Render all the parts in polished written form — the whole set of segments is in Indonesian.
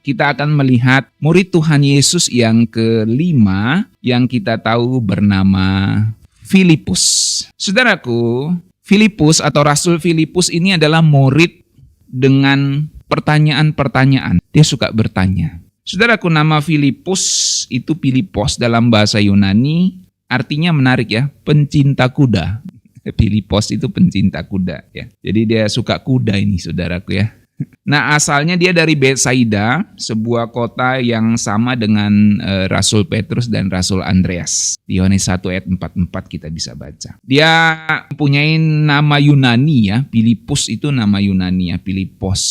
kita akan melihat murid Tuhan Yesus yang kelima yang kita tahu bernama Filipus. Saudaraku, Filipus atau Rasul Filipus ini adalah murid dengan pertanyaan-pertanyaan. Dia suka bertanya. Saudaraku, nama Filipus itu Filipos dalam bahasa Yunani, artinya menarik ya, pencinta kuda. Filipos itu pencinta kuda ya. Jadi dia suka kuda ini saudaraku ya. Nah, asalnya dia dari Betsaida, sebuah kota yang sama dengan Rasul Petrus dan Rasul Andreas. Di Yohanes 1 ayat 44 kita bisa baca. Dia mempunyai nama Yunani ya, Filipus itu nama Yunani ya, Filipos.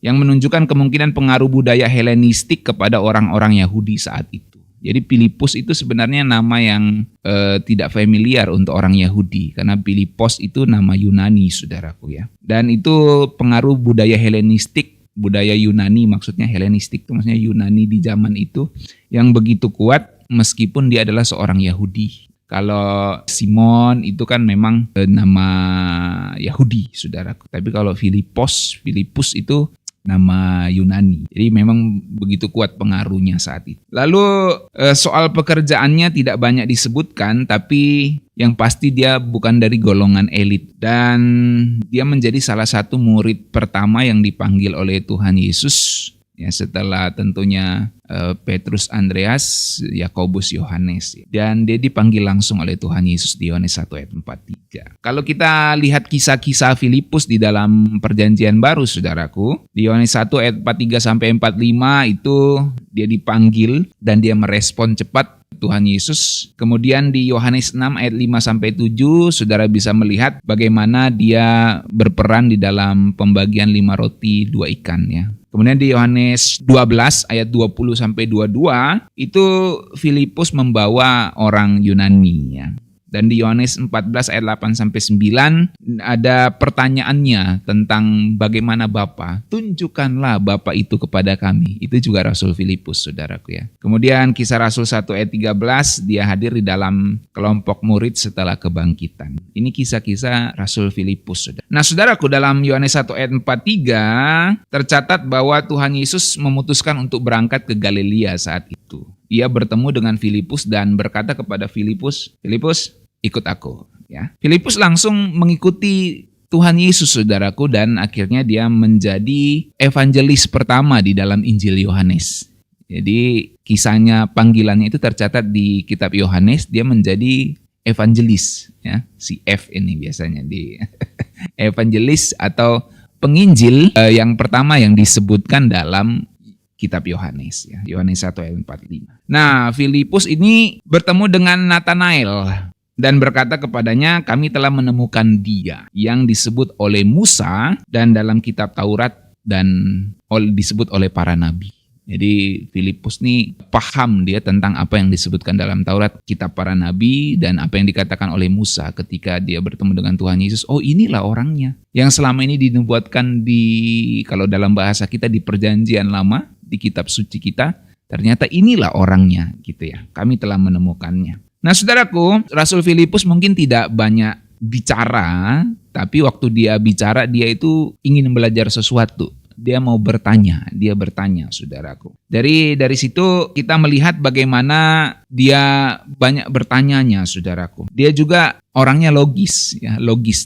Yang menunjukkan kemungkinan pengaruh budaya Helenistik kepada orang-orang Yahudi saat itu. Jadi Filipus itu sebenarnya nama yang tidak familiar untuk orang Yahudi. Karena Filipos itu nama Yunani, saudaraku ya. Dan itu pengaruh budaya Helenistik, budaya Yunani maksudnya Helenistik itu maksudnya Yunani di zaman itu. Yang begitu kuat meskipun dia adalah seorang Yahudi. Kalau Simon itu kan memang nama Yahudi, saudaraku. Tapi kalau Filipus itu nama Yunani. Jadi memang begitu kuat pengaruhnya saat itu. Lalu soal pekerjaannya tidak banyak disebutkan, tapi yang pasti dia bukan dari golongan elit. Dan dia menjadi salah satu murid pertama yang dipanggil oleh Tuhan Yesus. Ya, setelah tentunya Petrus, Andreas, Yakobus, Yohanes. Dan dia dipanggil langsung oleh Tuhan Yesus di Yohanes 1 ayat 43. Kalau kita lihat kisah-kisah Filipus di dalam perjanjian baru, saudaraku, di Yohanes 1 ayat 43-45 itu dia dipanggil dan dia merespon cepat Tuhan Yesus. Kemudian di Yohanes 6 ayat 5-7, saudara bisa melihat bagaimana dia berperan di dalam pembagian 5 roti 2 ikan ya. Kemudian di Yohanes 12 ayat 20-22 itu Filipus membawa orang Yunani ya. Dan di Yohanes 14 ayat 8-9 ada pertanyaannya tentang bagaimana Bapa. Tunjukkanlah Bapa itu kepada kami. Itu juga Rasul Filipus, saudaraku ya. Kemudian kisah Rasul 1 ayat 13, dia hadir di dalam kelompok murid setelah kebangkitan. Ini kisah-kisah Rasul Filipus, saudara. Nah, saudaraku, dalam Yohanes 1 ayat 43 tercatat bahwa Tuhan Yesus memutuskan untuk berangkat ke Galilea saat itu. Ia bertemu dengan Filipus dan berkata kepada Filipus, "Filipus, ikut aku." Ya. Filipus langsung mengikuti Tuhan Yesus, saudaraku, dan akhirnya dia menjadi evangelis pertama di dalam Injil Yohanes. Jadi kisahnya, panggilannya itu tercatat di kitab Yohanes, dia menjadi evangelis. Ya. Si F ini biasanya di evangelis atau penginjil yang pertama yang disebutkan dalam kitab Yohanes ya, Yohanes 1 ayat 45. Nah, Filipus ini bertemu dengan Natanael dan berkata kepadanya, "Kami telah menemukan dia yang disebut oleh Musa dan dalam kitab Taurat dan disebut oleh para nabi." Jadi Filipus ini paham dia tentang apa yang disebutkan dalam Taurat, kitab para nabi, dan apa yang dikatakan oleh Musa ketika dia bertemu dengan Tuhan Yesus. Oh, inilah orangnya yang selama ini dinubuatkan kalau dalam bahasa kita di perjanjian lama, di kitab suci kita, ternyata inilah orangnya gitu ya. Kami telah menemukannya. Nah, saudaraku, Rasul Filipus mungkin tidak banyak bicara, tapi waktu dia bicara dia itu ingin belajar sesuatu. Dia mau bertanya, saudaraku. Dari situ kita melihat bagaimana dia banyak bertanyanya, saudaraku. Dia juga orangnya logis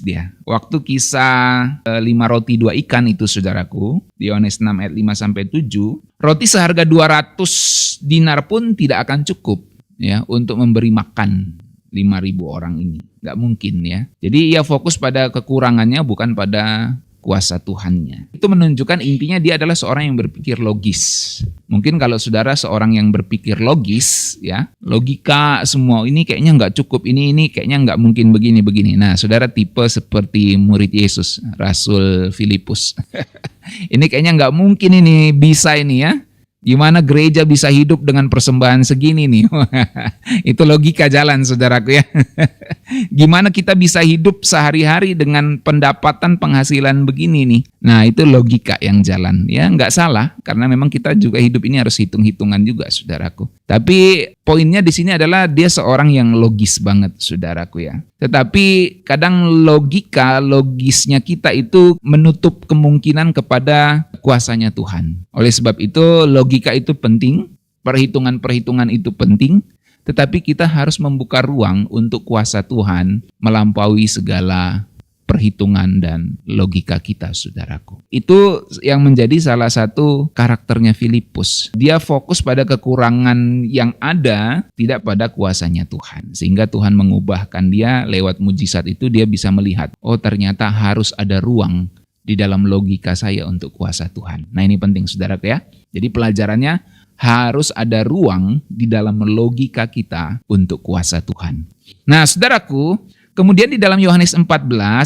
dia. Waktu kisah 5 roti 2 ikan itu, saudaraku, di Yohanes 6 ayat 5-7, roti seharga 200 dinar pun tidak akan cukup ya untuk memberi makan 5.000 orang ini. Nggak mungkin ya. Jadi ia fokus pada kekurangannya, bukan pada kuasa Tuhannya. Itu menunjukkan intinya dia adalah seorang yang berpikir logis. Mungkin kalau saudara seorang yang berpikir logis, ya, logika semua ini kayaknya nggak cukup, ini kayaknya nggak mungkin begini. Nah, saudara tipe seperti murid Yesus, Rasul Filipus. Ini kayaknya nggak mungkin ini bisa ini ya. Gimana gereja bisa hidup dengan persembahan segini nih? Itu logika jalan, saudaraku ya. Gimana kita bisa hidup sehari-hari dengan pendapatan penghasilan begini nih? Nah, itu logika yang jalan. Ya, nggak salah, karena memang kita juga hidup ini harus hitung-hitungan juga, saudaraku. Tapi Poinnya di sini adalah dia seorang yang logis banget, saudaraku ya. Tetapi kadang logisnya kita itu menutup kemungkinan kepada kuasanya Tuhan. Oleh sebab itu logika itu penting, perhitungan-perhitungan itu penting, tetapi kita harus membuka ruang untuk kuasa Tuhan melampaui segala perhitungan dan logika kita, saudaraku. Itu yang menjadi salah satu karakternya Filipus. Dia fokus pada kekurangan yang ada, tidak pada kuasanya Tuhan. Sehingga Tuhan mengubahkan dia lewat mujizat itu, dia bisa melihat, oh ternyata harus ada ruang di dalam logika saya untuk kuasa Tuhan. Nah ini penting, saudaraku ya. Jadi pelajarannya harus ada ruang di dalam logika kita untuk kuasa Tuhan. Nah saudaraku, kemudian di dalam Yohanes 14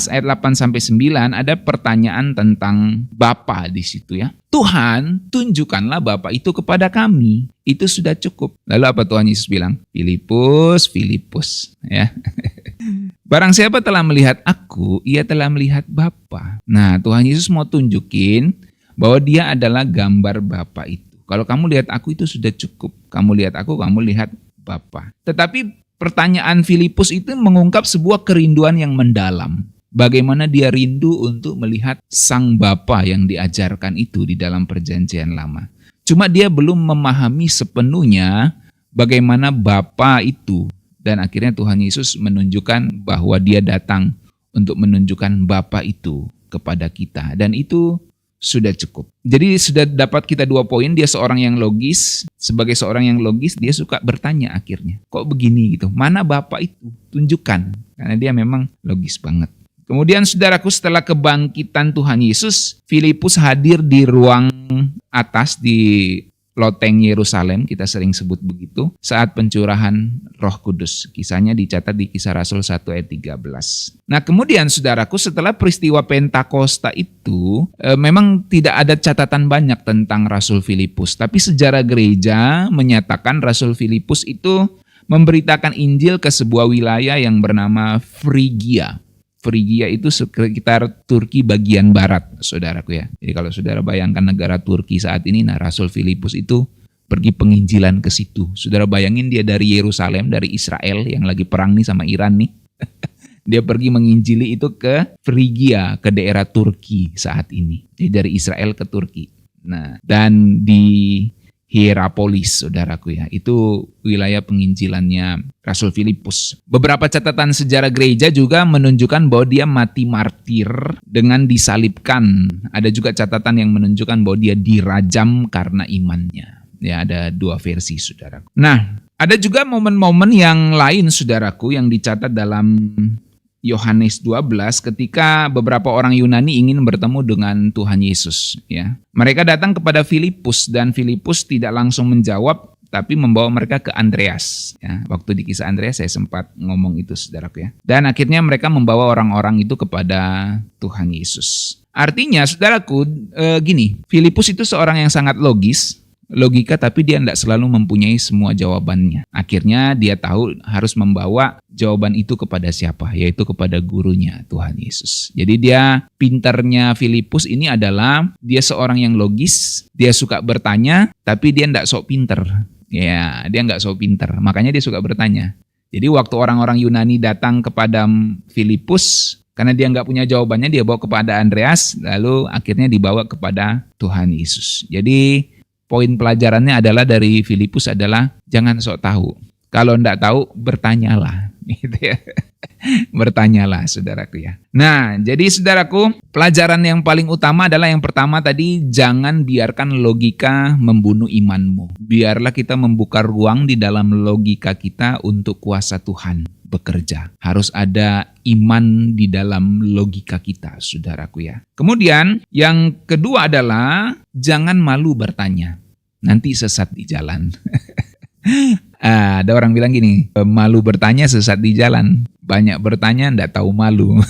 ayat 8-9 ada pertanyaan tentang Bapa di situ ya. Tuhan, tunjukkanlah Bapa itu kepada kami. Itu sudah cukup. Lalu apa Tuhan Yesus bilang? Filipus, ya. Barang siapa telah melihat aku, ia telah melihat Bapa. Nah, Tuhan Yesus mau tunjukin bahwa dia adalah gambar Bapa itu. Kalau kamu lihat aku itu sudah cukup. Kamu lihat aku, kamu lihat Bapa. Tetapi pertanyaan Filipus itu mengungkap sebuah kerinduan yang mendalam. Bagaimana dia rindu untuk melihat Sang Bapa yang diajarkan itu di dalam Perjanjian Lama. Cuma dia belum memahami sepenuhnya bagaimana Bapa itu. Dan akhirnya Tuhan Yesus menunjukkan bahwa dia datang untuk menunjukkan Bapa itu kepada kita. Dan itu sudah cukup. Jadi sudah dapat kita 2 poin, dia seorang yang logis. Sebagai seorang yang logis, dia suka bertanya akhirnya. Kok begini gitu? Mana Bapa itu? Tunjukkan. Karena dia memang logis banget. Kemudian saudaraku, setelah kebangkitan Tuhan Yesus, Filipus hadir di ruang atas di loteng Yerusalem, kita sering sebut begitu, saat pencurahan Roh Kudus. Kisahnya dicatat di Kisah Rasul 1 ayat 13. Nah kemudian saudaraku, setelah peristiwa Pentakosta itu, memang tidak ada catatan banyak tentang Rasul Filipus. Tapi sejarah gereja menyatakan Rasul Filipus itu memberitakan Injil ke sebuah wilayah yang bernama Frigia. Frigia itu sekitar Turki bagian barat, saudaraku ya. Jadi kalau saudara bayangkan negara Turki saat ini, nah Rasul Filipus itu pergi penginjilan ke situ. Saudara bayangin dia dari Yerusalem, dari Israel yang lagi perang nih sama Iran nih. Dia pergi menginjili itu ke Frigia, ke daerah Turki saat ini. Jadi dari Israel ke Turki. Nah, dan di Hierapolis, saudaraku ya, itu wilayah penginjilannya Rasul Filipus. Beberapa catatan sejarah gereja juga menunjukkan bahwa dia mati martir dengan disalibkan. Ada juga catatan yang menunjukkan bahwa dia dirajam karena imannya. Ya, ada 2 versi, saudaraku. Nah, ada juga momen-momen yang lain, saudaraku, yang dicatat dalam Yohanes 12 ketika beberapa orang Yunani ingin bertemu dengan Tuhan Yesus. Ya, mereka datang kepada Filipus dan Filipus tidak langsung menjawab, tapi membawa mereka ke Andreas. Ya, waktu di kisah Andreas saya sempat ngomong itu, saudaraku ya. Dan akhirnya mereka membawa orang-orang itu kepada Tuhan Yesus. Artinya, saudaraku, gini, Filipus itu seorang yang sangat logika, tapi dia tidak selalu mempunyai semua jawabannya. Akhirnya dia tahu harus membawa jawaban itu kepada siapa, yaitu kepada gurunya, Tuhan Yesus. Jadi dia, pinternya Filipus ini adalah dia seorang yang logis, dia suka bertanya, tapi dia tidak sok pinter. Ya, dia nggak sok pinter, makanya dia suka bertanya. Jadi waktu orang-orang Yunani datang kepada Filipus, karena dia nggak punya jawabannya, dia bawa kepada Andreas, lalu akhirnya dibawa kepada Tuhan Yesus. Jadi poin pelajarannya adalah dari Filipus adalah jangan sok tahu. Kalau enggak tahu, bertanyalah. Gitu ya. Bertanyalah, saudaraku ya. Nah, jadi saudaraku, pelajaran yang paling utama adalah yang pertama tadi, jangan biarkan logika membunuh imanmu. Biarlah kita membuka ruang di dalam logika kita untuk kuasa Tuhan bekerja. Harus ada iman di dalam logika kita, saudaraku ya. Kemudian yang kedua adalah jangan malu bertanya. Nanti sesat di jalan. Ada orang bilang gini, malu bertanya sesat di jalan. Banyak bertanya ndak tahu malu.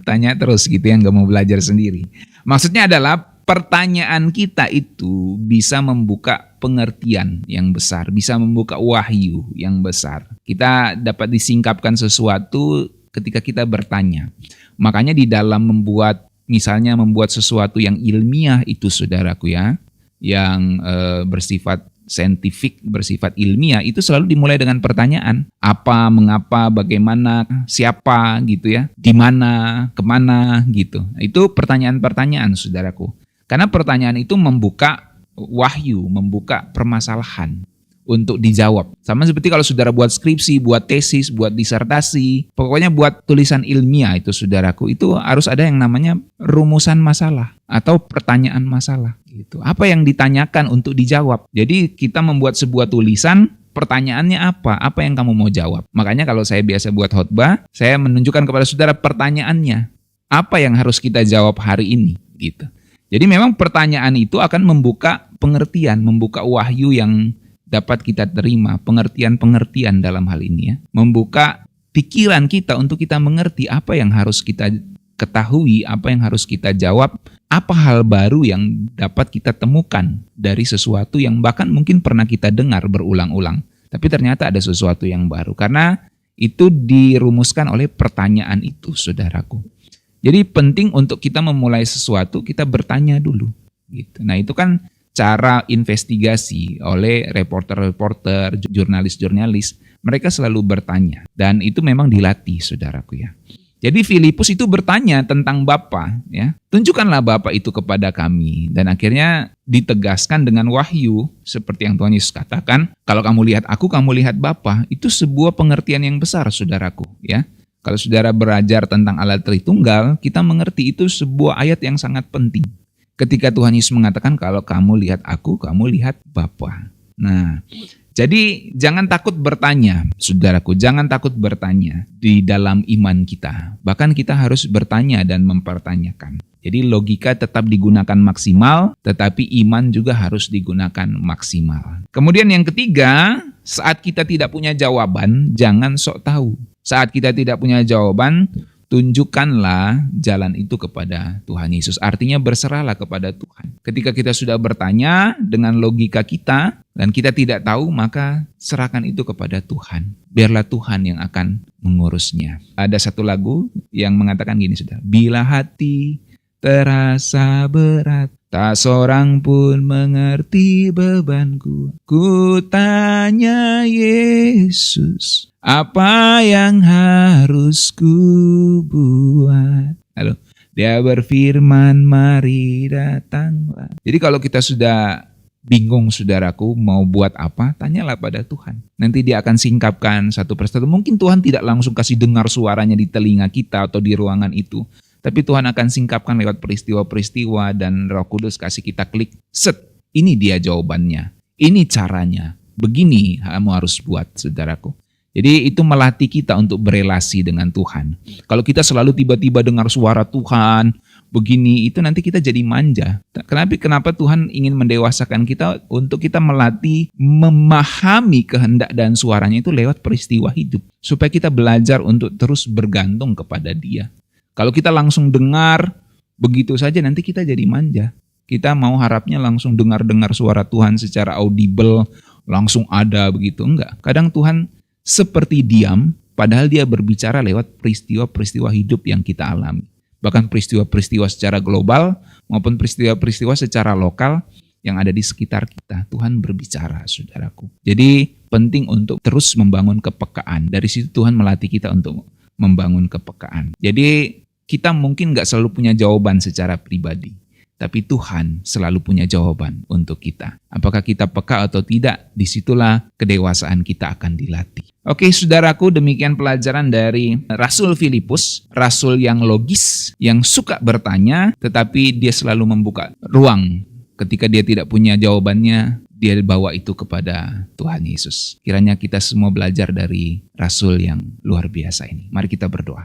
Tanya terus gitu ya, nggak mau belajar sendiri. Maksudnya adalah pertanyaan kita itu bisa membuka pengertian yang besar, bisa membuka wahyu yang besar. Kita dapat disingkapkan sesuatu ketika kita bertanya. Makanya di dalam membuat sesuatu yang ilmiah itu, saudaraku ya, yang bersifat saintifik, bersifat ilmiah, itu selalu dimulai dengan pertanyaan. Apa, mengapa, bagaimana, siapa gitu ya, di mana, kemana gitu. Itu pertanyaan-pertanyaan, saudaraku. Karena pertanyaan itu membuka wahyu, membuka permasalahan untuk dijawab. Sama seperti kalau saudara buat skripsi, buat tesis, buat disertasi, pokoknya buat tulisan ilmiah itu saudaraku, itu harus ada yang namanya rumusan masalah atau pertanyaan masalah gitu. Apa yang ditanyakan untuk dijawab. Jadi kita membuat sebuah tulisan, pertanyaannya apa? Apa yang kamu mau jawab? Makanya kalau saya biasa buat khotbah, saya menunjukkan kepada saudara pertanyaannya. Apa yang harus kita jawab hari ini gitu. Jadi memang pertanyaan itu akan membuka pengertian, membuka wahyu yang dapat kita terima, pengertian-pengertian dalam hal ini ya. Membuka pikiran kita untuk kita mengerti apa yang harus kita ketahui, apa yang harus kita jawab, apa hal baru yang dapat kita temukan dari sesuatu yang bahkan mungkin pernah kita dengar berulang-ulang. Tapi ternyata ada sesuatu yang baru, karena itu dirumuskan oleh pertanyaan itu, saudaraku. Jadi penting untuk kita memulai sesuatu, kita bertanya dulu. Gitu. Nah itu kan cara investigasi oleh reporter-reporter, jurnalis-jurnalis, mereka selalu bertanya. Dan itu memang dilatih, saudaraku ya. Jadi Filipus itu bertanya tentang Bapa, ya. Tunjukkanlah Bapa itu kepada kami. Dan akhirnya ditegaskan dengan wahyu, seperti yang Tuhan Yesus katakan, kalau kamu lihat aku, kamu lihat Bapa. Itu sebuah pengertian yang besar, saudaraku, ya. Kalau saudara belajar tentang Allah Tritunggal, kita mengerti itu sebuah ayat yang sangat penting. Ketika Tuhan Yesus mengatakan kalau kamu lihat aku, kamu lihat Bapa. Nah, jadi jangan takut bertanya, saudaraku. Jangan takut bertanya di dalam iman kita. Bahkan kita harus bertanya dan mempertanyakan. Jadi logika tetap digunakan maksimal, tetapi iman juga harus digunakan maksimal. Kemudian yang ketiga, saat kita tidak punya jawaban, jangan sok tahu. Saat kita tidak punya jawaban, tunjukkanlah jalan itu kepada Tuhan Yesus. Artinya berserahlah kepada Tuhan. Ketika kita sudah bertanya dengan logika kita dan kita tidak tahu, maka serahkan itu kepada Tuhan. Biarlah Tuhan yang akan mengurusnya. Ada satu lagu yang mengatakan gini, saudara. Bila hati terasa berat, tak seorang pun mengerti bebanku. Ku tanya Yesus, apa yang harus ku buat? Lalu dia berfirman, mari datanglah. Jadi kalau kita sudah bingung, saudaraku, mau buat apa, tanyalah pada Tuhan. Nanti dia akan singkapkan satu persatu. Mungkin Tuhan tidak langsung kasih dengar suaranya di telinga kita atau di ruangan itu. Tapi Tuhan akan singkapkan lewat peristiwa-peristiwa dan Roh Kudus kasih kita klik, set, ini dia jawabannya, ini caranya, begini kamu harus buat, saudaraku. Jadi itu melatih kita untuk berelasi dengan Tuhan. Kalau kita selalu tiba-tiba dengar suara Tuhan, begini, itu nanti kita jadi manja. Kenapa Tuhan ingin mendewasakan kita untuk kita melatih memahami kehendak dan suaranya itu lewat peristiwa hidup. Supaya kita belajar untuk terus bergantung kepada Dia. Kalau kita langsung dengar begitu saja, nanti kita jadi manja. Kita mau harapnya langsung dengar-dengar suara Tuhan secara audible, langsung ada begitu. Enggak. Kadang Tuhan seperti diam, padahal dia berbicara lewat peristiwa-peristiwa hidup yang kita alami. Bahkan peristiwa-peristiwa secara global maupun peristiwa-peristiwa secara lokal yang ada di sekitar kita. Tuhan berbicara, saudaraku. Jadi penting untuk terus membangun kepekaan. Dari situ Tuhan melatih kita untuk membangun kepekaan. Jadi kita mungkin gak selalu punya jawaban secara pribadi, tapi Tuhan selalu punya jawaban untuk kita. Apakah kita peka atau tidak, disitulah kedewasaan kita akan dilatih. Oke, saudaraku, demikian pelajaran dari Rasul Filipus, rasul yang logis, yang suka bertanya, tetapi dia selalu membuka ruang. Ketika dia tidak punya jawabannya, dia bawa itu kepada Tuhan Yesus. Kiranya kita semua belajar dari rasul yang luar biasa ini. Mari kita berdoa.